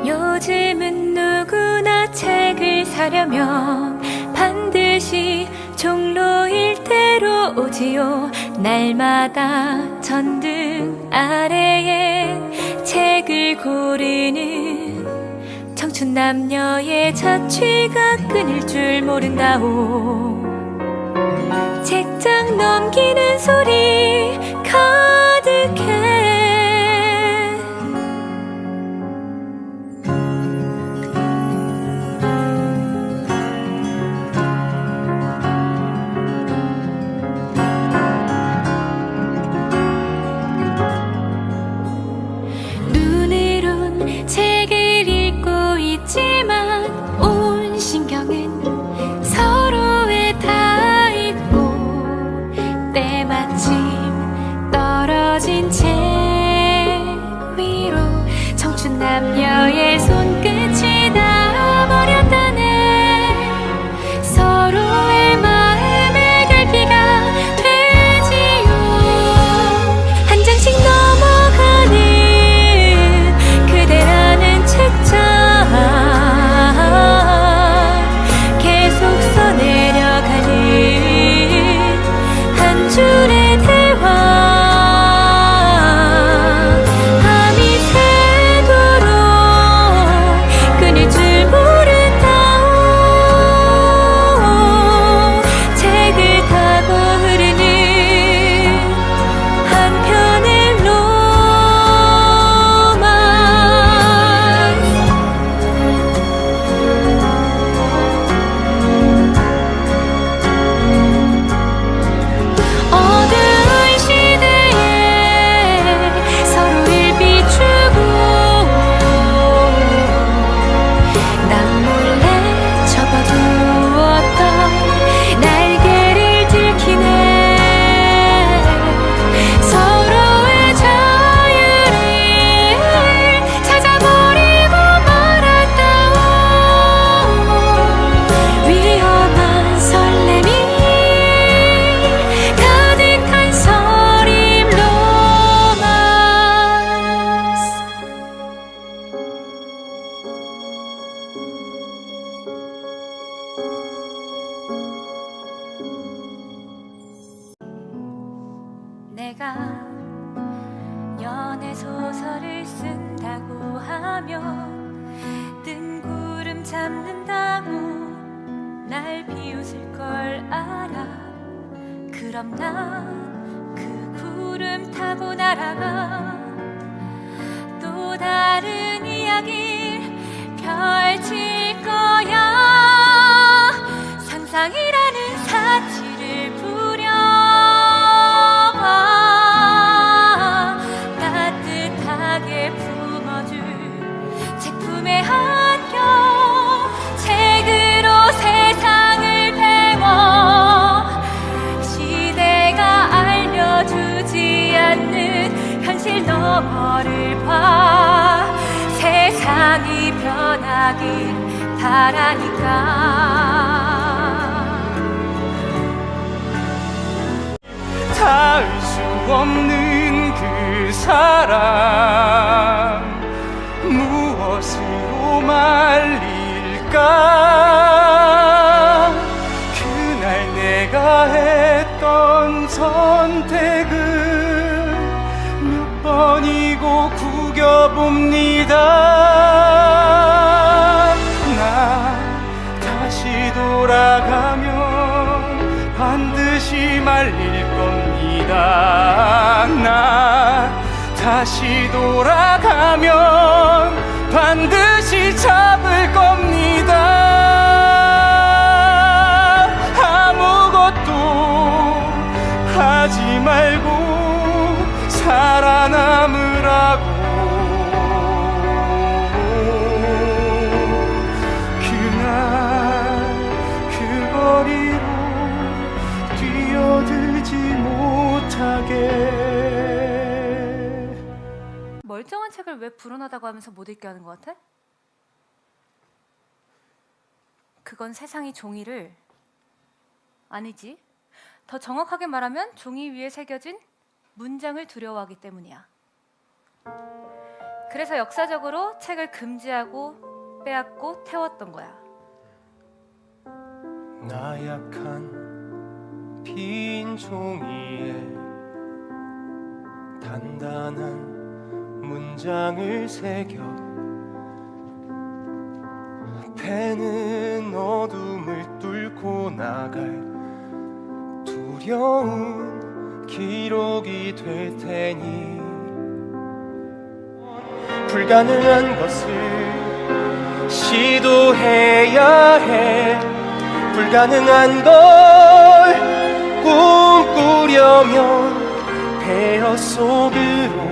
요즘은 누구나 책을 사려면 반드시 종로일 대로 오지요. 날마다 전등 아래에 책을 고르는 청춘 남녀의 자취가 끊일 줄 모른다오. 책장 넘기는 소리 가득해. 책을 읽고 있지만 온 신경은 서로에 다 있고, 때마침 떨어진 책 위로 청춘 남녀의 손끝이 닿아버렸다네. 서로의 마음의 결피가 되지요. 한 장씩 넘어가는 계속 써내려가는 한 줄의 대화, 밤이 새도록 끊일 줄 모른다오. 책을 타고 흐르는 한편의 내가 연애소설을 쓴다고 하면 뜬구름 잡는다고 날 비웃을 걸 알아. 그럼 난 그 구름 타고 날아가 또 다른 이야기를 펼칠 거야. 상상이라는 사치를 따뜻하게 품어줄 책품의 한겨. 책으로 세상을 배워 시대가 알려주지 않는 현실 너머를 봐. 세상이 변하길 바라니까. 닿을 수 없는 그 사랑 무엇으로 말릴까. 그날 내가 했던 선택을 몇 번이고 구겨봅니다. 나 다시 돌아가면 반드시 말릴 겁니다. 나 다시 돌아가면 반드시 잡을 겁니다. 아무것도 하지 말고 살아남으라고. 그날 그 거리로 뛰어들지 못하게. 멀쩡한 책을 왜 불온하다고 하면서 못 읽게 하는 것 같아? 그건 세상이 종이를, 아니지, 더 정확하게 말하면 종이 위에 새겨진 문장을 두려워하기 때문이야. 그래서 역사적으로 책을 금지하고 빼앗고 태웠던 거야. 나약한 빈 종이에 단단한 문장을 새겨 펜은 어둠을 뚫고 나갈 두려운 기록이 될 테니 불가능한 것을 시도해야 해. 불가능한 걸 꿈꾸려면 폐허 속으로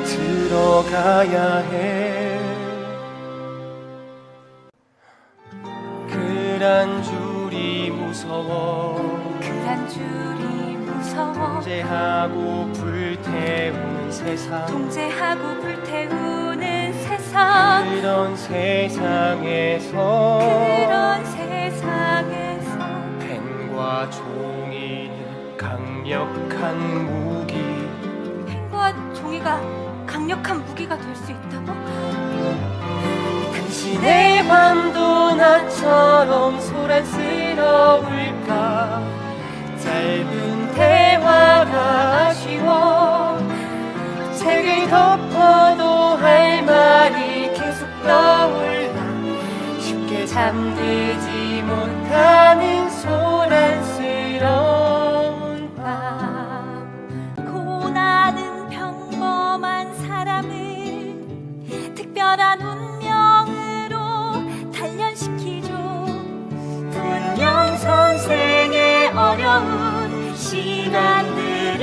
들어가야 해. 그란 줄이 무서워. 그란 줄이 무서워. 통제하고 불태우는 세상. 통제하고 불태우는 세상. 그런 세상에서 펜과 종이는 강력한 무기. 펜과 종이가 강력한 무기가 될 수 있다고? 당신의 밤도 나처럼 소란스러울까? 짧은 대화가 아쉬워. 책을 덮어도 할 말이 계속 떠올라. 쉽게 잠들지 못하는 소란스러운 밤. 고난은 평범한 사람을 특별한 운명으로 단련시키죠. 분명 선생의 어려운 시간들은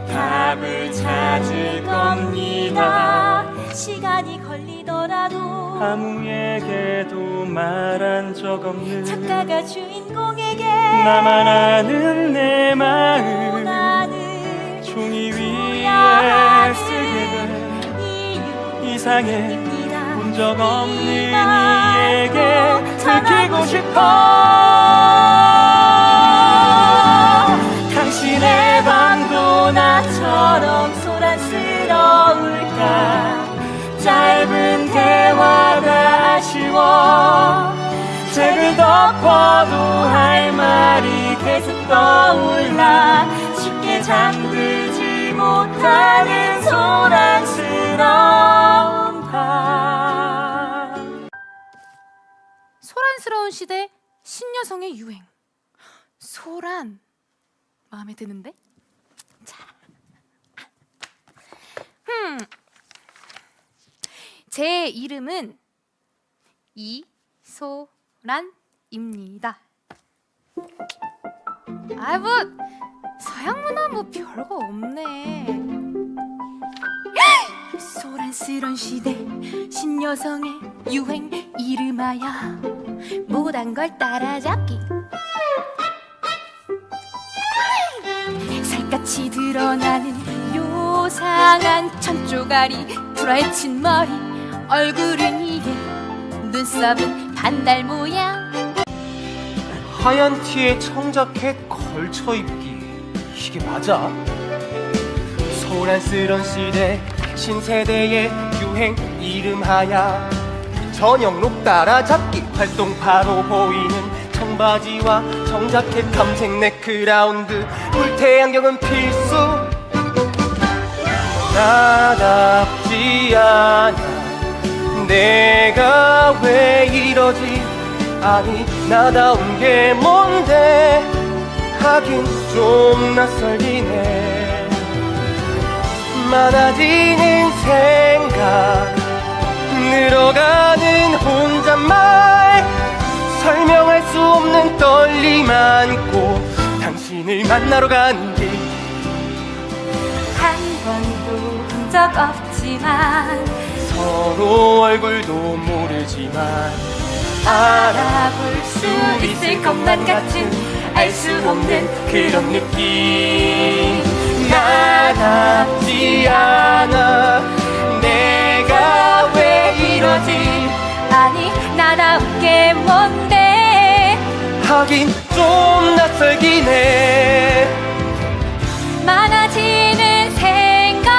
답을 찾을 겁니다. 시간이 걸리더라도 아무에게도 말한 적 없는 작가가 주인공에게 나만 아는 내 마음 고난을 종이 위에 하는 쓰게 돼. 이상해 이유입니다. 본 적 없는 이 말도 이에게 전하고 들키고 싶어. 당신의 밤도 나처럼 소란스러울까? 짧은 대화가 아쉬워. 책을 덮어도 할 말이 계속 떠올라. 쉽게 잠들지 못하는 소란스러운 밤. 소란스러운 시대 신여성의 유행. 소란 마음에 드는데? 자, 제 이름은 이소란입니다. 아, 뭐 서양 문화 뭐 별거 없네. 소란스런 시대 신여성의 유행 이름하여 못한 걸 따라잡기. 살갗이 드러나는 요상한 천조가리, 풀어헤친 머리, 얼굴은 이게 눈썹은 반달 모양. 하얀 티에 청자켓 걸쳐 입기, 이게 맞아? 소란스런 시대 신세대의 유행 이름하야 저녁록 따라잡기. 활동파로 보이는 청바지와 청자켓, 감색 네크라운드, 물태안경은 필수. 나답지 않아. 내가 왜 이러지? 아니 나다운 게 뭔데? 하긴 좀 낯설기네. 많아지는 생각, 늘어가는 혼잣말, 설명할 수 없는 떨림 안고 당신을 만나러 가는 길. 한 번도 본 적 없지만 서로 얼굴도 모르지만 알아볼 수 있을 것만 같은 알 수 없는 그런 느낌. 나 나답지 않아. 내가 왜 이러지? 아니 나다운 게 뭔데? 하긴 좀 낯설긴 해. 많아지는 생각,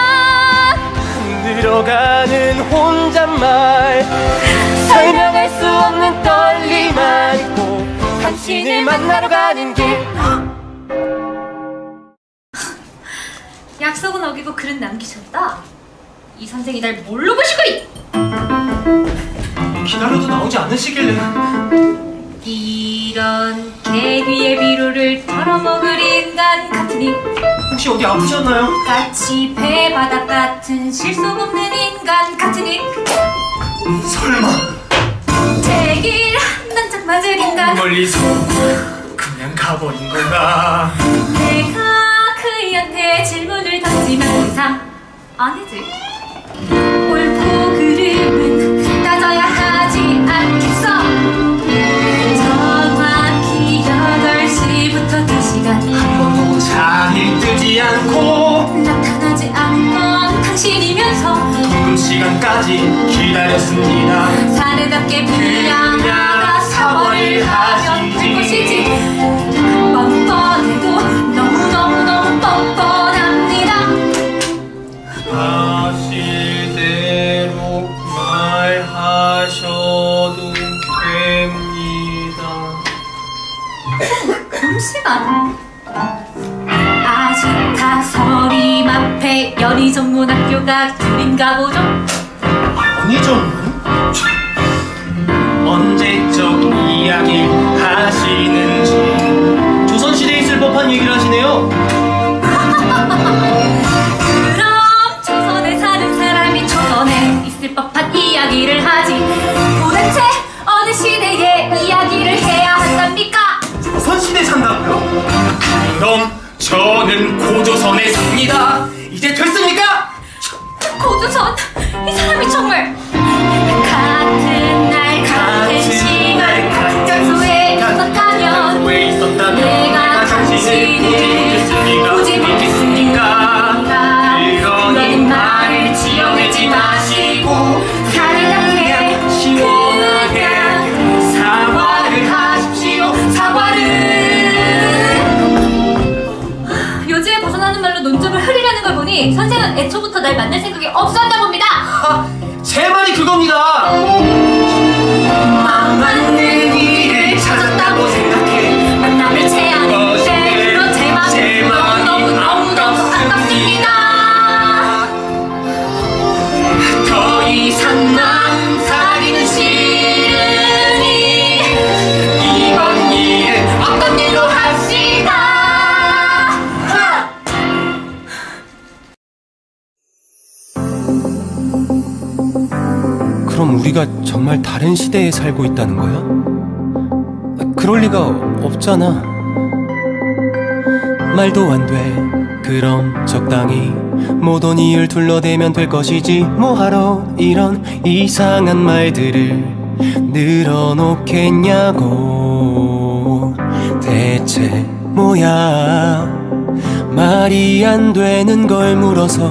늘어가는 혼잣말, 설명할 수 없는 떨림 안고 당신을 만나러 가는 길. 약속은 어기고 글은 남기셨다. 이 선생이 날 뭘로 보시고 기다려도 나오지 않으시길래. 이런 개귀의 비루를 털어먹을 인간 같으니, 혹시 어디 아프셨나요? 같이 배바닥 같은 실속 없는 인간 같으니, 설마 제길 한 단짝 맞을 인간. 멀리서 그냥 가버린 건가? 내가 그이한테 질문을 던지면 이상 아니지. 옳고 그름은 따져야 하지 않겠어. 정확히 8시부터 2시간 한 번도 자리 뜨지 않고 나타나지 않던 당신이면서 그 시간까지 기다렸습니다. 사내답게 그냥 사과를 하면 될 것이지. 뻔뻔해도 너무너무너무 뻔뻔합니다. 하실 대로 말하셔도 됩니다. 시간 아직 다서림 앞에 연희 전문 학교가 둘인가 보죠? 연희 전문? 언제적 이야기 하시는지 조선시대에 있을 법한 얘기를 하시네요. 그럼 조선에 사는 사람이 조선에 있을 법한 이야기를 하지. 도대체 어느 시대의 이야기를 해야 한답니까? 조선시대 산다고요? 그럼 저는 고조선에 삽니다. 이제 됐습니까? 고조선, 이 사람이 정말 같은 날 같은 시간 같은 장소에 있었다면 왜 있었다면 내가 당신을 보지 못했으니까. 그런 말을 지어내지 마시고 사내답게 그냥 사과를 하십시오. 요즘에 벗어나는 말로 논점을 흐리려는 걸 보니 선생은 애초부터 날 만날 생각이 없었나 봅니다. 제 말이 그겁니다. 맘 맞는 일을 찾았다고 생각해 만남을 제안했는데 그런 제 마음 너무너무너무 안타깝습니다. 더 이상 마음 사리는 싫으니 이번 일을 어떤 일로 합시다. 그럼 우리가 정말 다른 시대에 살고 있다는 거야? 그럴 리가 없잖아. 말도 안 돼. 그럼 적당히 모든 이유를 둘러대면 될 것이지. 뭐하러 이런 이상한 말들을 늘어놓겠냐고. 대체 뭐야? 말이 안 되는 걸 물어서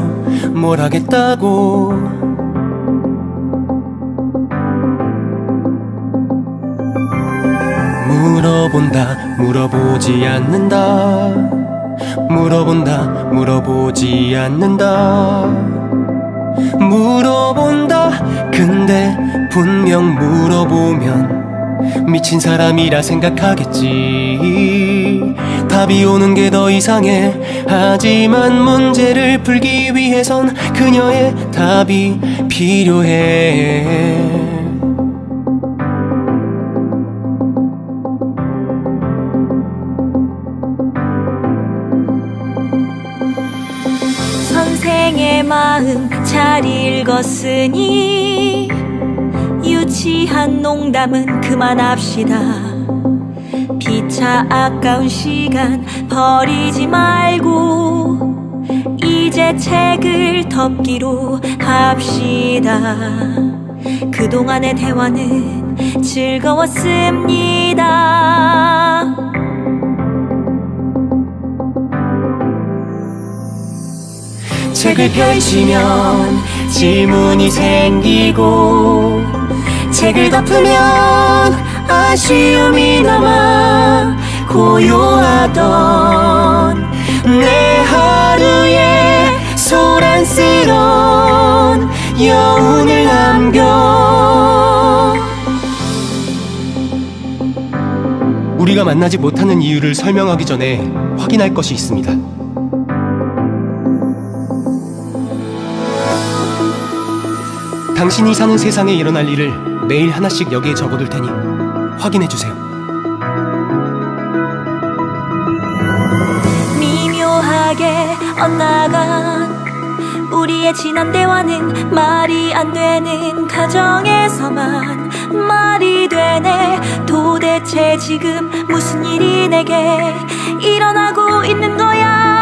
뭘 하겠다고. 물어본다 물어보지 않는다. 물어본다 물어보지 않는다. 물어본다. 근데 분명 물어보면 미친 사람이라 생각하겠지. 답이 오는 게 더 이상해. 하지만 문제를 풀기 위해선 그녀의 답이 필요해. 선생의 마음 잘 읽었으니 유치한 농담은 그만합시다. 피차 아까운 시간 버리지 말고 이제 책을 덮기로 합시다. 그동안의 대화는 즐거웠습니다. 책을 펼치면 질문이 생기고 책을 덮으면 아쉬움이 남아 고요하던 내 하루에 소란스런 여운을 남겨. 우리가 만나지 못하는 이유를 설명하기 전에 확인할 것이 있습니다. 당신이 사는 세상에 일어날 일을 매일 하나씩 여기에 적어둘 테니 확인해주세요. 미묘하게 엇나간 우리의 지난 대화는 말이 안 되는 가정에서만 말이 되네. 도대체 지금 무슨 일이 내게 일어나고 있는 거야.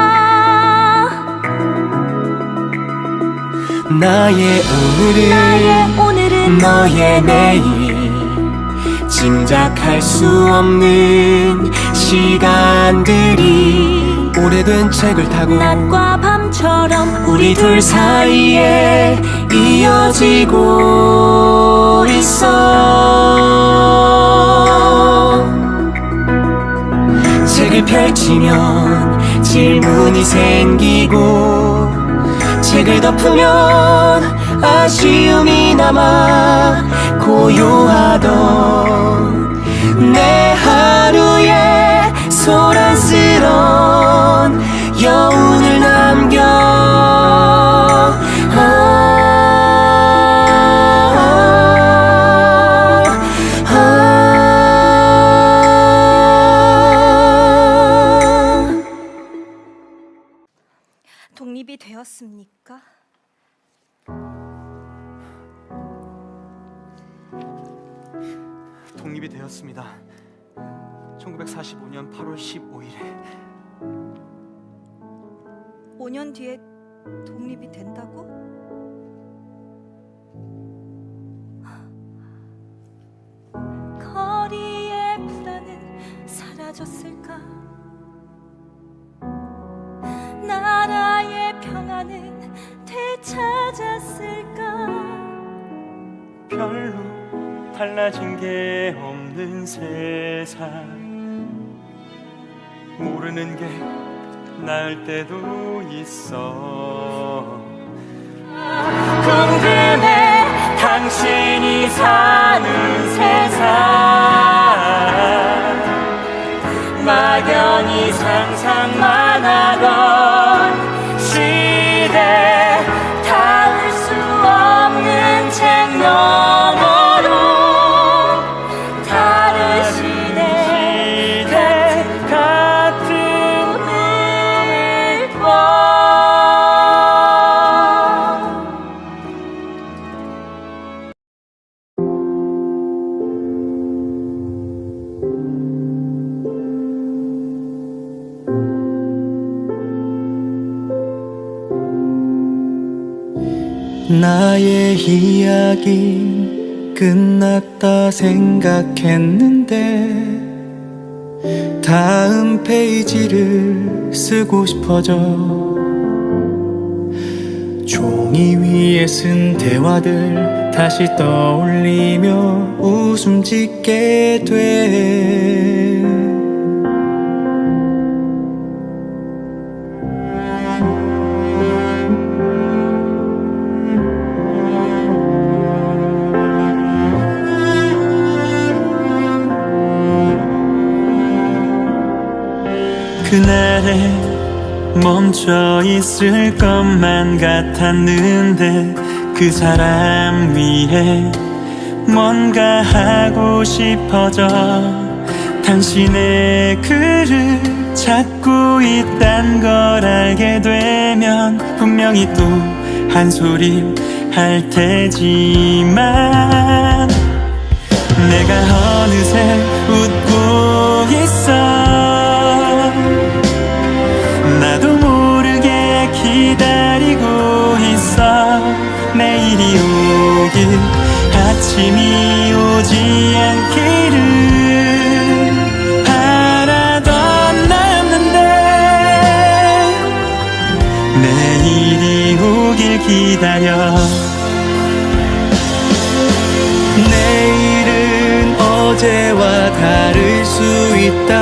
나의 오늘은 너의 내일, 짐작할 수 없는 시간들이 오래된 책을 타고 낮과 밤처럼 우리 둘 사이에 이어지고 있어. 책을 펼치면 질문이 생기고 책을 덮으면 아쉬움이 남아 고요하던 내 하루에 소란스런 여운을 남겨. 독립이 되었습니까? 독립이 되었습니다. 1945년 8월 15일에 5년 뒤에 독립이 된다고? 거리의 불안은 사라졌을까? 나라의 평안은 되찾았을까? 별로 달라진 게 없는 세상, 모르는 게 나을 때도 있어. 궁금해 당신이 사는 세상, 막연히 상상만 하던 시대, 닿을 수 없는 책 너머로 다른 시대 같은 꿈을 꿔. 나의 이야기 끝났다 생각했는데 다음 페이지를 쓰고 싶어져. 종이 위에 쓴 대화들 다시 떠올리며 웃음 짓게 돼. 그날에 멈춰 있을 것만 같았는데 그 사람 위해 뭔가 하고 싶어져. 당신의 글을 찾고 있단 걸 알게 되면 분명히 또 한 소리 할 테지만 내가 어느새 웃고 있어. 나도 모르게 기다리고 있어. 내일이 오길, 아침이 오지 않기를 바라던 나였는데 내일이 기다려. 내일은 어제와 다를 수 있다.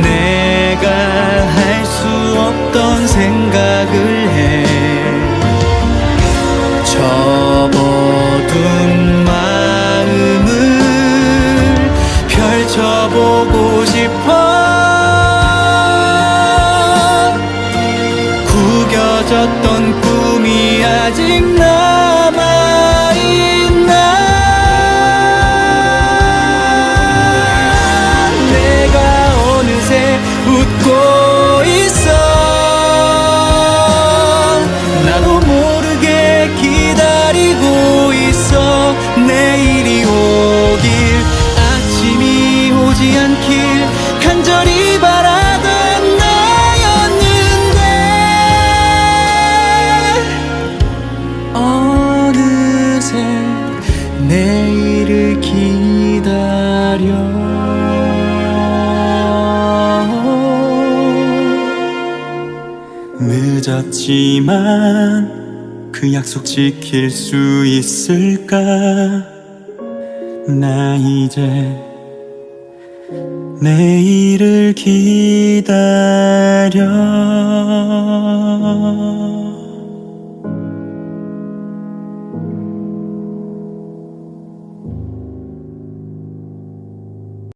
내가 할 수 없던 생각을 해. 접어둔 마음을 펼쳐보고 싶어. 구겨졌던 꿈이 아직 남아있나. 내가 어느새 웃고 있어. 나도 모르게 기다리고 있어. 내일이 오길, 아침이 오지 않길 간절히 바라던 나였는데 어느새 내일을 기다려. 늦었지만 그 약속 지킬 수 있을까. 나 이제 내일을 기다려.